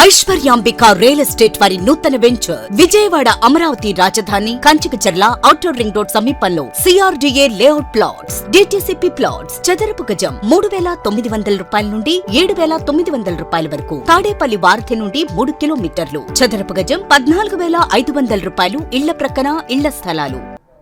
Aishwaryambika real estate వారి నూతన venture Vijayawada Amaravati రాజధాని కంచికచర్ల ఔటర్ రింగ్ రోడ్ సమీపంలో CRDA layout plots DTCP plots చదరపు గజం 3,900 రూపాయల నుండి 7,900 రూపాయల వరకు. తాడేపల్లి వారధి నుండి 3 కిలోమీటర్లు. చదరపు గజం 14,500 రూపాయలు. ఇళ్ల ప్రక్కన ఇళ్ల స్థలాలు.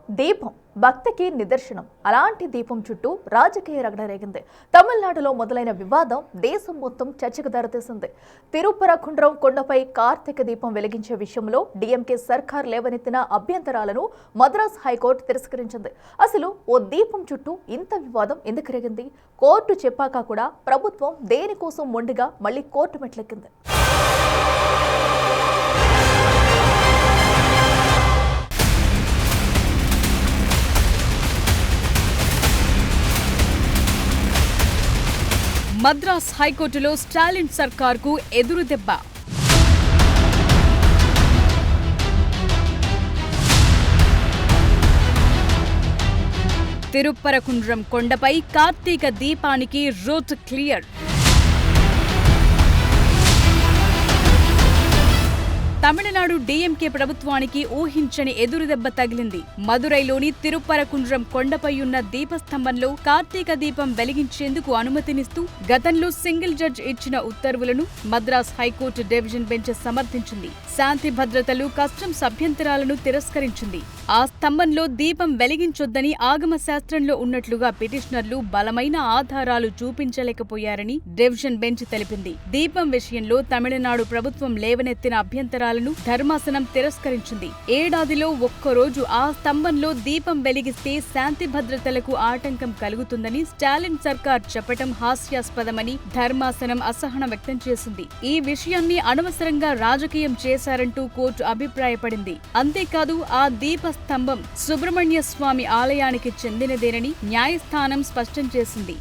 దీపం భక్తికి నిదర్శనం. అలాంటి దీపం చుట్టూ రాజకీయ రగడ రేగింది. తమిళనాడులో మొదలైన వివాదం దేశం మొత్తం చర్చకు దారితీసింది. తిరుపరకుండ్రం కొండపై కార్తీక దీపం వెలిగించే విషయంలో డీఎంకే సర్కార్ లేవనెత్తిన అభ్యంతరాలను మద్రాస్ హైకోర్టు తిరస్కరించింది. అసలు ఓ దీపం చుట్టూ ఇంత వివాదం ఎందుకు రేగింది? కోర్టు చెప్పాక కూడా ప్రభుత్వం దేనికోసం మొండిగా మళ్లీ కోర్టు మెట్లెక్కింది. మద్రాస్ హైకోర్టులో స్టాలిన్ సర్కార్కు ఎదురుదెబ్బ. తిరుపరకుండ్రం కొండపై కార్తీక దీపానికి రూట్ క్లియర్. తమిళనాడు డీఎంకే ప్రభుత్వానికి ఊహించని ఎదురుదెబ్బ తగిలింది. మదురైలోని తిరుపరకుండ్రం కొండపై ఉన్న దీపస్తంభంలో కార్తీక దీపం వెలిగించేందుకు అనుమతినిస్తూ గతంలో సింగిల్ జడ్జ్ ఇచ్చిన ఉత్తర్వులను మద్రాస్ హైకోర్టు డివిజన్ బెంచ్ సమర్థించింది. శాంతి భద్రతలు, కస్టమ్స్ అభ్యంతరాలను తిరస్కరించింది. ఆ స్తంభంలో దీపం వెలిగించొద్దని ఆగమ శాస్త్రంలో ఉన్నట్లుగా పిటిషనర్లు బలమైన ఆధారాలు చూపించలేకపోయారని డివిజన్ బెంచ్ తెలిపింది. దీపం విషయంలో తమిళనాడు ప్రభుత్వం లేవనెత్తిన అభ్యంతరాలను ధర్మాసనం తిరస్కరించింది. ఏడాదిలో ఒక్కరోజు ఆ స్తంభంలో దీపం వెలిగిస్తే శాంతి భద్రతలకు ఆటంకం కలుగుతుందని స్టాలిన్ సర్కార్ చెప్పటం హాస్యాస్పదమని ధర్మాసనం అసహనం వ్యక్తం చేసింది. ఈ విషయాన్ని అనవసరంగా రాజకీయం చేశారంటూ కోర్టు అభిప్రాయపడింది. అంతేకాదు ఆ దీపస్తంభం సుబ్రహ్మణ్య స్వామి ఆలయానికి చెందినదేనని న్యాయస్థానం స్పష్టం చేసింది.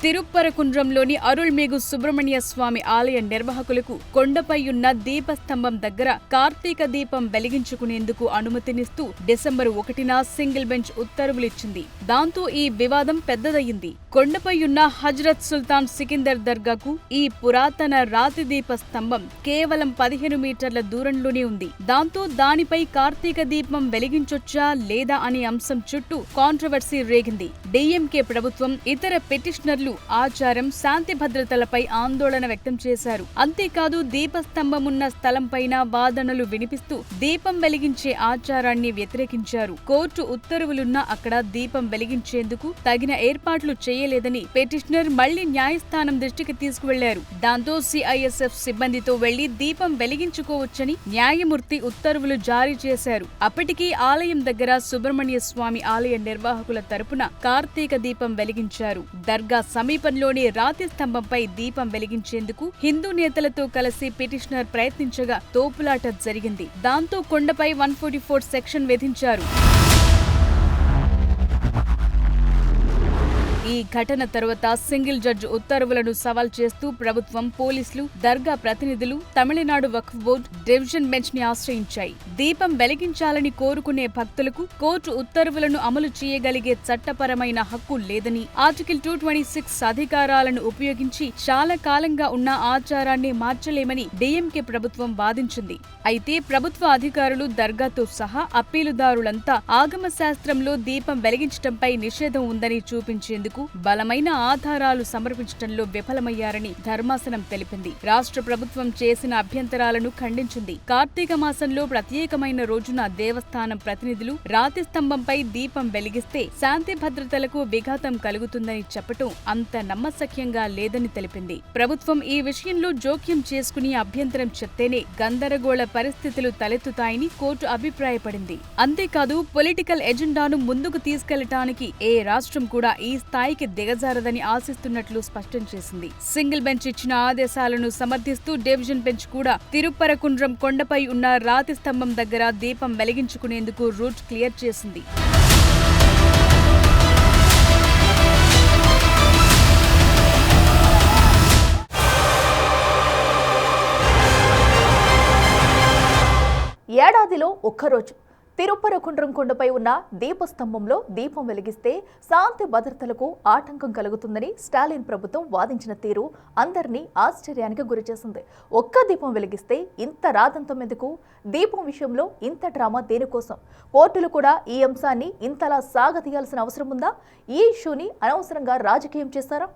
తిరుపరకుండ్రంలోని అరుల్మేగు సుబ్రహ్మణ్య స్వామి ఆలయ నిర్వాహకులకు కొండపై ఉన్న దీపస్తంభం దగ్గర కార్తీక దీపం వెలిగించుకునేందుకు అనుమతినిస్తూ డిసెంబర్ 1న సింగిల్ బెంచ్ ఉత్తర్వులిచ్చింది. దాంతో ఈ వివాదం పెద్దదయ్యింది. కొండపై ఉన్న హజ్రత్ సుల్తాన్ సికిందర్ దర్గాకు ఈ పురాతన రాతి దీప స్తంభం కేవలం 15 మీటర్ల దూరంలోనే ఉంది. దాంతో దానిపై కార్తీక దీపం వెలిగించొచ్చా లేదా అనే అంశం చుట్టూ కాంట్రవర్సీ రేగింది. డీఎంకే ప్రభుత్వం, ఇతర పిటిషనర్లు ఆచారం, శాంతి భద్రతలపై ఆందోళన వ్యక్తం చేశారు. అంతేకాదు దీపస్తంభమున్న స్థలంపైన వాదనలు వినిపిస్తూ దీపం వెలిగించే ఆచారాన్ని వ్యతిరేకించారు. కోర్టు ఉత్తర్వులున్నా అక్కడ దీపం వెలిగించేందుకు తగిన ఏర్పాట్లు చేయలేదని పిటిషనర్ మళ్లీ న్యాయస్థానం దృష్టికి తీసుకువెళ్లారు. దాంతో సిఐఎస్ఎఫ్ సిబ్బందితో వెళ్లి దీపం వెలిగించుకోవచ్చని న్యాయమూర్తి ఉత్తర్వులు జారీ చేశారు. అప్పటికీ ఆలయం దగ్గర సుబ్రహ్మణ్య స్వామి ఆలయ నిర్వాహకుల తరపున కార్తీక దీపం వెలిగించారు. దర్గా సమీపంలోని రాతి స్తంభంపై దీపం వెలిగించేందుకు హిందూ నేతలతో కలిసి పిటిషనర్ ప్రయత్నించగా తోపులాట జరిగింది. దాంతో కొండపై 144 సెక్షన్ విధించారు. ఈ ఘటన తరువాత సింగిల్ జడ్జ్ ఉత్తర్వులను సవాల్ చేస్తూ ప్రభుత్వం, పోలీసులు, దర్గా ప్రతినిధులు తమిళనాడు వక్ఫ్ బోర్డు, డివిజన్ బెంచ్ ని ఆశ్రయించాయి. దీపం వెలిగించాలని కోరుకునే భక్తులకు కోర్టు ఉత్తర్వులను అమలు చేయగలిగే చట్టపరమైన హక్కు లేదని, ఆర్టికల్ 226 అధికారాలను ఉపయోగించి చాలా కాలంగా ఉన్న ఆచారాన్ని మార్చలేమని డీఎంకే ప్రభుత్వం వాదించింది. అయితే ప్రభుత్వ అధికారులు, దర్గాతో సహా అప్పీలుదారులంతా ఆగమ శాస్త్రంలో దీపం వెలిగించడంపై నిషేధం ఉందని చూపించేందుకు బలమైన ఆధారాలు సమర్పించడంలో విఫలమయ్యారని ధర్మాసనం తెలిపింది. రాష్ట్ర ప్రభుత్వం చేసిన అభ్యంతరాలను ఖండించింది. కార్తీక మాసంలో ప్రత్యేకమైన రోజున దేవస్థానం ప్రతినిధులు రాతి స్తంభంపై దీపం వెలిగిస్తే శాంతి భద్రతలకు విఘాతం కలుగుతుందని చెప్పటం అంత నమ్మశక్యంగా లేదని తెలిపింది. ప్రభుత్వం ఈ విషయంలో జోక్యం చేసుకుని అభ్యంతరం చెప్తేనే గందరగోళ పరిస్థితులు తలెత్తుతాయని కోర్టు అభిప్రాయపడింది. అంతేకాదు పొలిటికల్ ఎజెండాను ముందుకు తీసుకెళ్లటానికి ఏ రాష్ట్రం కూడా ఈ స్థాయికి దిగజారదని ఆశిస్తున్నట్లు స్పష్టం చేసింది. సింగిల్ బెంచ్ ఇచ్చిన ఆదేశాలను సమర్థిస్తూ డివిజన్ బెంచ్ కూడా తిరుపరకుండ్రం కొండపై ఉన్న రాతి స్తంభం దగ్గర దీపం వెలిగించుకునేందుకు రూట్ క్లియర్ చేసింది. ఏడాదిలో ఒక్కరోజు తిరుపరకుండ్రం కొండపై ఉన్న దీపస్తంభంలో దీపం వెలిగిస్తే శాంతి భద్రతలకు ఆటంకం కలుగుతుందని స్టాలిన్ ప్రభుత్వం వాదించిన తీరు అందరినీ ఆశ్చర్యానికి గురిచేసింది. ఒక్క దీపం వెలిగిస్తే ఇంత రాదంతం ఎందుకు? దీపం విషయంలో ఇంత డ్రామా దేనికోసం? కోర్టులు కూడా ఈ అంశాన్ని ఇంతలా సాగతీయాల్సిన అవసరం ఉందా? ఈ ఇష్యూని అనవసరంగా రాజకీయం చేస్తారా?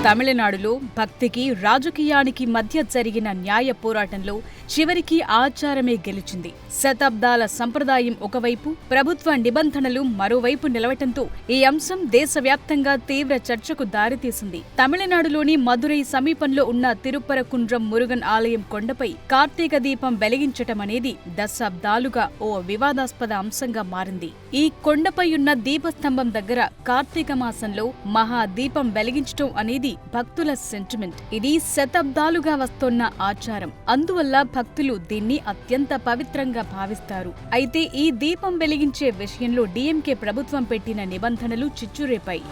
తమిళనాడులో భక్తికి రాజకీయానికి మధ్య జరిగిన న్యాయ పోరాటంలో చివరికి ఆచారమే గెలిచింది. శతాబ్దాల సంప్రదాయం ఒకవైపు, ప్రభుత్వ నిబంధనలు మరోవైపు నిలవటంతో ఈ అంశం దేశవ్యాప్తంగా తీవ్ర చర్చకు దారితీసింది. తమిళనాడులోని మదురై సమీపంలో ఉన్న తిరుపరకుండ్రం మురుగన్ ఆలయం కొండపై కార్తీక దీపం వెలిగించటం అనేది దశాబ్దాలుగా ఓ వివాదాస్పద అంశంగా మారింది. ఈ కొండపై ఉన్న దీపస్తంభం దగ్గర కార్తీక మాసంలో మహాదీపం వెలిగించటం అనేది భక్తుల సెంటిమెంట్. ఇది శతాబ్దాలుగా వస్తోన్న ఆచారం. అందువల్ల భక్తులు దీన్ని అత్యంత పవిత్రంగా భావిస్తారు. అయితే ఈ దీపం వెలిగించే విషయంలో డీఎంకే ప్రభుత్వం పెట్టిన నిబంధనలు చిచ్చురేపాయి.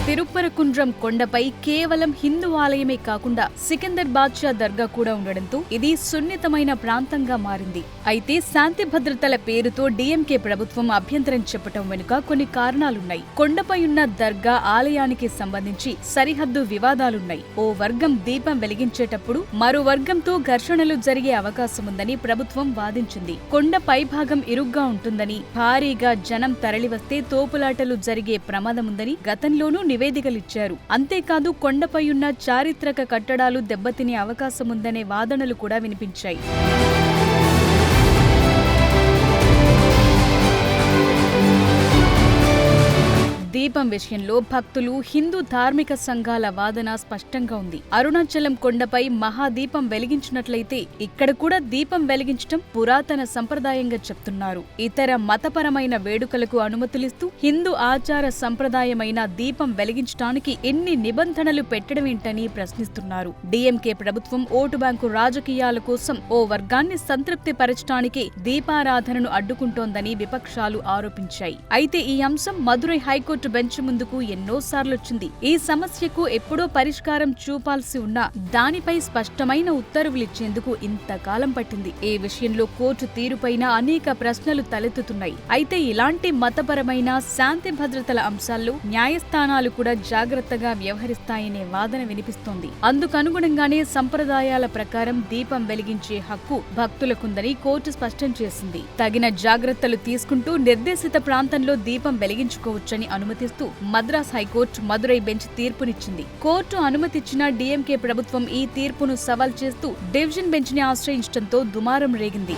తిరుపరకుండ్రం కొండపై కేవలం హిందూ ఆలయమే కాకుండా సికిందర్ బాద్షా దర్గా కూడా ఉండడంతో ఇది సున్నితమైన ప్రాంతంగా మారింది. అయితే శాంతి భద్రతల పేరుతో డీఎంకే ప్రభుత్వం అభ్యంతరం చెప్పటం వెనుక కొన్ని కారణాలున్నాయి. కొండపై ఉన్న దర్గా ఆలయానికి సంబంధించి సరిహద్దు వివాదాలున్నాయి. ఓ వర్గం దీపం వెలిగించేటప్పుడు మరో వర్గంతో ఘర్షణలు జరిగే అవకాశముందని ప్రభుత్వం వాదించింది. కొండ పైభాగం ఇరుగ్గా ఉంటుందని, భారీగా జనం తరలివస్తే తోపులాటలు జరిగే ప్రమాదముందని గతంలోనూ నివేదికలిచ్చారు. అంతేకాదు కొండపై ఉన్న చారిత్రక కట్టడాలు దెబ్బతినే అవకాశముందనే వాదనలు కూడా వినిపించాయి. దీపం విషయంలో భక్తులు, హిందూ ధార్మిక సంఘాల వాదన స్పష్టంగా ఉంది. అరుణాచలం కొండపై మహాదీపం వెలిగించినట్లయితే ఇక్కడ కూడా దీపం వెలిగించడం పురాతన సంప్రదాయంగా చెప్తున్నారు. ఇతర మతపరమైన వేడుకలకు అనుమతులిస్తూ హిందూ ఆచార సంప్రదాయమైన దీపం వెలిగించడానికి ఎన్ని నిబంధనలు పెట్టడమేంటని ప్రశ్నిస్తున్నారు. డీఎంకే ప్రభుత్వం ఓటు బ్యాంకు రాజకీయాల కోసం ఓ వర్గాన్ని సంతృప్తి పరచడానికి దీపారాధనను అడ్డుకుంటోందని విపక్షాలు ఆరోపించాయి. అయితే ఈ అంశం మదురై హైకోర్టు బెంచ్ ముందుకు ఎన్నోసార్లొచ్చింది. ఈ సమస్యకు ఎప్పుడో పరిష్కారం చూపాల్సి ఉన్నా దానిపై స్పష్టమైన ఉత్తర్వులిచ్చేందుకు ఇంతకాలం పట్టింది. ఈ విషయంలో కోర్టు తీరుపైన అనేక ప్రశ్నలు తలెత్తుతున్నాయి. అయితే ఇలాంటి మతపరమైన శాంతి భద్రతల అంశాల్లో న్యాయస్థానాలు కూడా జాగ్రత్తగా వ్యవహరిస్తాయనే వాదన వినిపిస్తోంది. అందుకనుగుణంగానే సంప్రదాయాల ప్రకారం దీపం వెలిగించే హక్కు భక్తులకుందని కోర్టు స్పష్టం చేసింది. తగిన జాగ్రత్తలు తీసుకుంటూ నిర్దేశిత ప్రాంతంలో దీపం వెలిగించుకోవచ్చని అనుమతిస్తూ మద్రాస్ హైకోర్టు మదురై బెంచ్ తీర్పునిచ్చింది. కోర్టు అనుమతిచ్చిన డీఎంకే ప్రభుత్వం ఈ తీర్పును సవాల్ చేస్తూ డివిజన్ బెంచ్ ని ఆశ్రయించడంతో దుమారం రేగింది.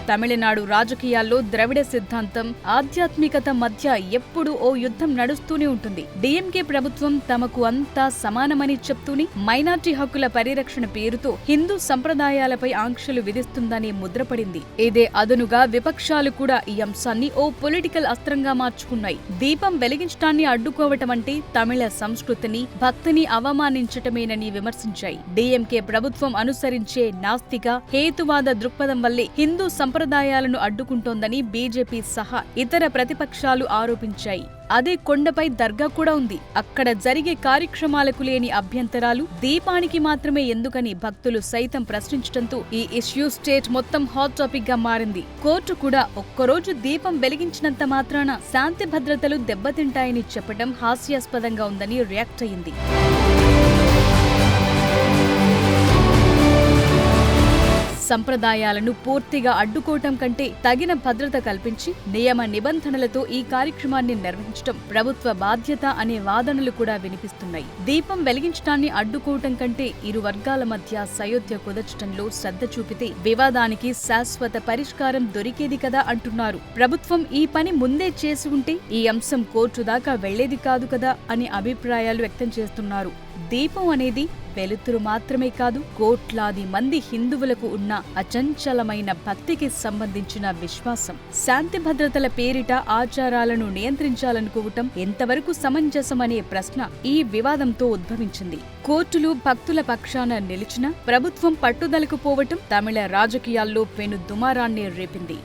తమిళనాడు రాజకీయాల్లో ద్రవిడ సిద్ధాంతం, ఆధ్యాత్మికత మధ్య ఎప్పుడూ ఓ యుద్ధం నడుస్తూనే ఉంటుంది. డీఎంకే ప్రభుత్వం తమకు అంతా సమానమని చెప్తూనే మైనార్టీ హక్కుల పరిరక్షణ పేరుతో హిందూ సంప్రదాయాలపై ఆంక్షలు విధిస్తుందని ముద్రపడింది. ఇదే అదనుగా విపక్షాలు కూడా ఈ అంశాన్ని ఓ పొలిటికల్ అస్త్రంగా మార్చుకున్నాయి. దీపం వెలిగించడాన్ని అడ్డుకోవటం అంటే తమిళ సంస్కృతిని, భక్తిని అవమానించటమేనని విమర్శించాయి. డీఎంకే ప్రభుత్వం అనుసరించే నాస్తిక, హేతువాద దృక్పథం వల్లే హిందూ సంప్రదాయాలను అడ్డుకుంటోందని బీజేపీ సహా ఇతర ప్రతిపక్షాలు ఆరోపించాయి. అదే కొండపై దర్గా కూడా ఉంది. అక్కడ జరిగే కార్యక్రమాలకు లేని అభ్యంతరాలు దీపానికి మాత్రమే ఎందుకని భక్తులు సైతం ప్రశ్నించడంతో ఈ ఇష్యూ స్టేట్ మొత్తం హాట్ టాపిక్ గా మారింది. కోర్టు కూడా ఒక్కరోజు దీపం వెలిగించినంత మాత్రాన శాంతి భద్రతలు దెబ్బతింటాయని చెప్పడం హాస్యాస్పదంగా ఉందని రియాక్ట్ అయింది. సంప్రదాయాలను పూర్తిగా అడ్డుకోవటం కంటే తగిన భద్రత కల్పించి నియమ నిబంధనలతో ఈ కార్యక్రమాన్ని నిర్వహించడం ప్రభుత్వ బాధ్యత అనే వాదనలు కూడా వినిపిస్తున్నాయి. దీపం వెలిగించడాన్ని అడ్డుకోవటం కంటే ఇరు వర్గాల మధ్య సయోధ్య కుదర్చడంలో శ్రద్ధ చూపితే వివాదానికి శాశ్వత పరిష్కారం దొరికేది కదా అంటున్నారు. ప్రభుత్వం ఈ పని ముందే చేసి ఉంటే ఈ అంశం కోర్టు దాకా వెళ్లేది కాదు కదా అని అభిప్రాయాలు వ్యక్తం చేస్తున్నారు. దీపం అనేది వెలుతురు మాత్రమే కాదు, కోట్లాది మంది హిందువులకు ఉన్న అచంచలమైన భక్తికి సంబంధించిన విశ్వాసం. శాంతి భద్రతల పేరిట ఆచారాలను నియంత్రించాలనుకోవటం ఎంతవరకు సమంజసమనే ప్రశ్న ఈ వివాదంతో ఉద్భవించింది. కోర్టులు భక్తుల పక్షాన నిలిచినా ప్రభుత్వం పట్టుదలకు పోవటం తమిళ రాజకీయాల్లో పెను దుమారాన్ని రేపింది.